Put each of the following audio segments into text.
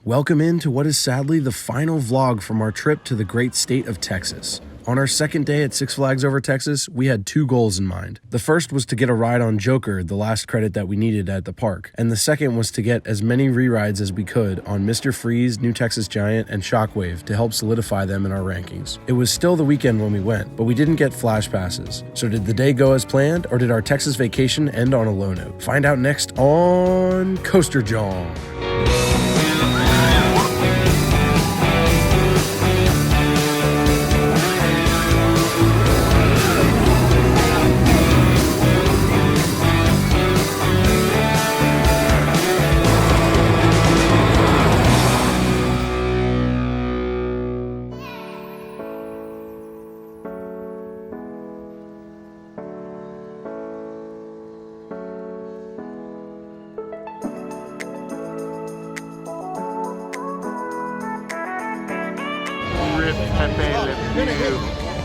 Welcome into what is sadly the final vlog from our trip to the great state of Texas. On our second day at Six Flags Over Texas, we had two goals in mind. The first was to get a ride on Joker, the last credit that we needed at the park. And the second was to get as many re-rides as we could on Mr. Freeze, New Texas Giant, and Shockwave to help solidify them in our rankings. It was still the weekend when we went, but we didn't get flash passes. So did the day go as planned, or did our Texas vacation end on a low note? Find out next on Coaster John. Pepe,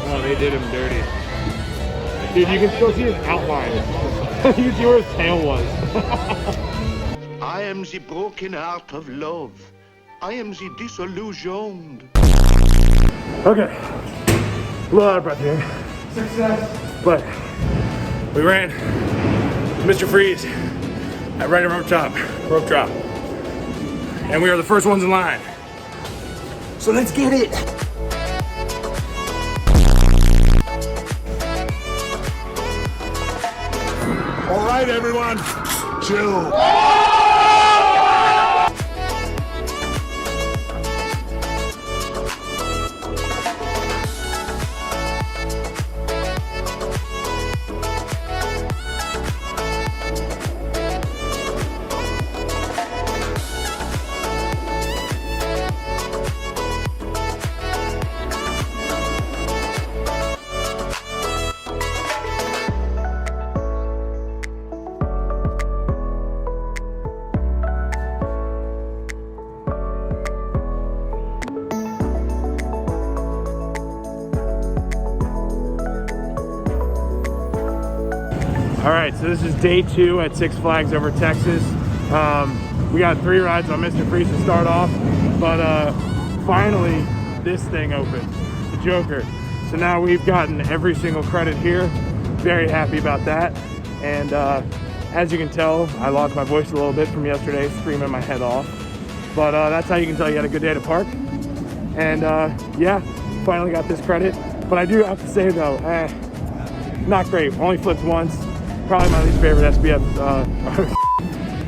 oh, they did him dirty. Dude, you can still see his outline. You can see where his tail was. I am the broken heart of love. I am the disillusioned. Okay, a little out of breath here. Success. But we ran Mr. Freeze at right rope drop. And we are the first ones in line. So let's get it. All right, everyone, chill. All right, so this is day 2 at Six Flags Over Texas. We got 3 rides on Mr. Freeze to start off, but finally this thing opened, the Joker. So now we've gotten every single credit here. Very happy about that. And as you can tell, I lost my voice a little bit from yesterday, screaming my head off. But that's how you can tell you had a good day at the park. And yeah, finally got this credit. But I do have to say though, not great. Only flipped once. Probably my least favorite SBF,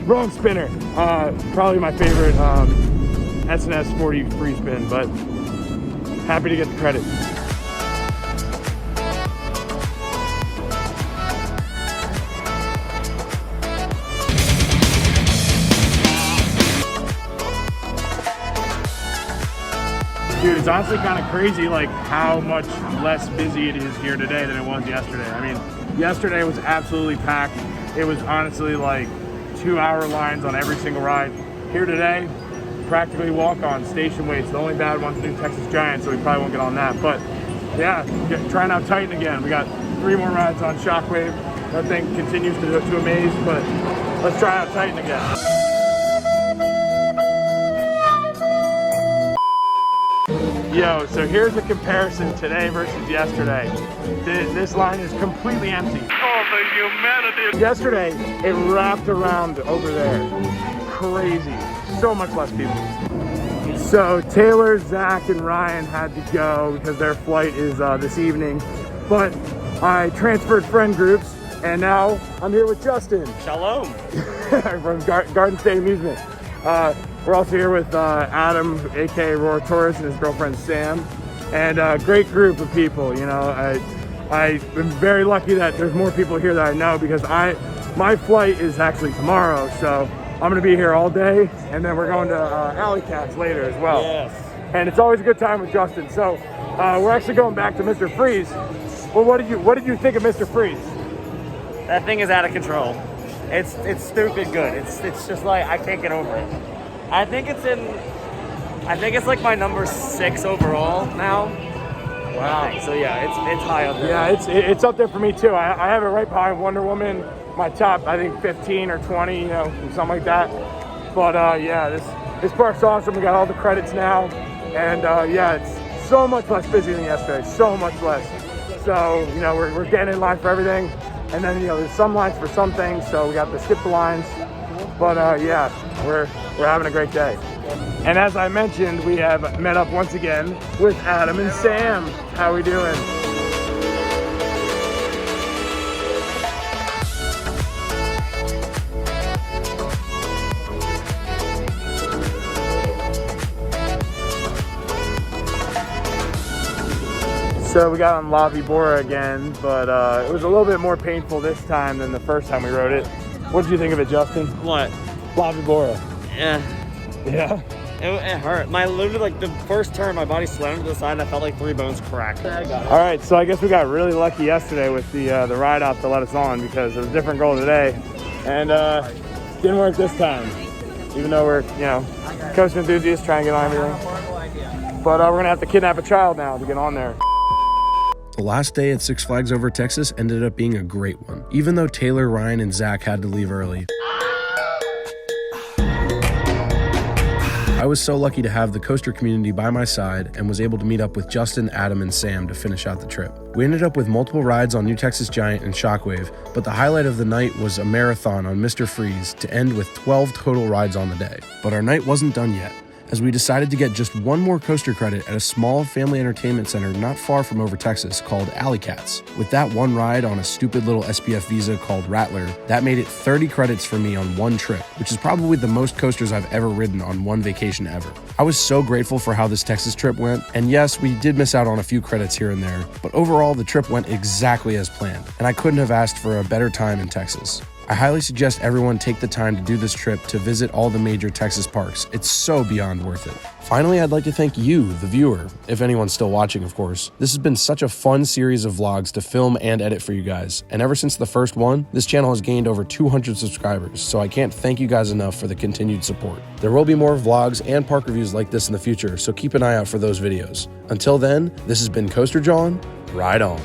wrong spinner. Probably my favorite SNS 40 free spin, but happy to get the credit. Dude, it's honestly kind of crazy like how much less busy it is here today than it was yesterday. I mean, yesterday was absolutely packed. It was honestly like 2-hour lines on every single ride. Here today, practically walk-on, station waits. The only bad one's New Texas Giant, so we probably won't get on that. But yeah, trying out Titan again. We got 3 more rides on Shockwave. That thing continues to amaze, but let's try out Titan again. Yo, so here's a comparison today versus yesterday. This line is completely empty. Oh, the humanity. Yesterday, it wrapped around over there. Crazy. So much less people. So Taylor, Zach, and Ryan had to go because their flight is this evening. But I transferred friend groups, and now I'm here with Justin. Shalom. From Garden State Amusement. We're also here with Adam, aka Roar Torres, and his girlfriend Sam, and a great group of people. You know, I'm very lucky that there's more people here that I know because my flight is actually tomorrow, so I'm gonna be here all day, and then we're going to Alley Cats later as well. Yes. And it's always a good time with Justin. So we're actually going back to Mr. Freeze. Well, what did you think of Mr. Freeze? That thing is out of control. It's stupid good. It's just like I can't get over it. I think it's like my number 6 overall now. Wow. So yeah, it's high up there. Yeah, it's up there for me too. I have it right behind Wonder Woman. My top, I think 15 or 20, you know, something like that. But yeah, This park's awesome. We got all the credits now. And yeah, it's so much less busy than yesterday, so much less. So, you know, we're getting in line for everything. And then, you know, there's some lines for some things, so we got to skip the lines. But yeah, we're having a great day. And as I mentioned, we have met up once again with Adam and Sam. How we doing? So we got on La Vibora again, but it was a little bit more painful this time than the first time we rode it. What did you think of it, Justin? What? La Vibora. Yeah. Yeah? It hurt. Literally, like, the first turn, my body slammed to the side and I felt like 3 bones cracked. All right, so I guess we got really lucky yesterday with the ride out to let us on because it was a different goal today. And didn't work this time, even though we're, you know, coaster enthusiasts trying to get on everything. But we're gonna have to kidnap a child now to get on there. The last day at Six Flags Over Texas ended up being a great one, even though Taylor, Ryan, and Zach had to leave early. I was so lucky to have the coaster community by my side and was able to meet up with Justin, Adam, and Sam to finish out the trip. We ended up with multiple rides on New Texas Giant and Shockwave, but the highlight of the night was a marathon on Mr. Freeze to end with 12 total rides on the day. But our night wasn't done yet, as we decided to get just one more coaster credit at a small family entertainment center not far from Over Texas called Alley Cats. With that one ride on a stupid little SPF Visa called Rattler, that made it 30 credits for me on one trip, which is probably the most coasters I've ever ridden on one vacation ever. I was so grateful for how this Texas trip went, and yes, we did miss out on a few credits here and there, but overall the trip went exactly as planned, and I couldn't have asked for a better time in Texas. I highly suggest everyone take the time to do this trip to visit all the major Texas parks. It's so beyond worth it. Finally, I'd like to thank you, the viewer, if anyone's still watching, of course. This has been such a fun series of vlogs to film and edit for you guys, and ever since the first one, this channel has gained over 200 subscribers, so I can't thank you guys enough for the continued support. There will be more vlogs and park reviews like this in the future, so keep an eye out for those videos. Until then, this has been Coaster John. Ride on.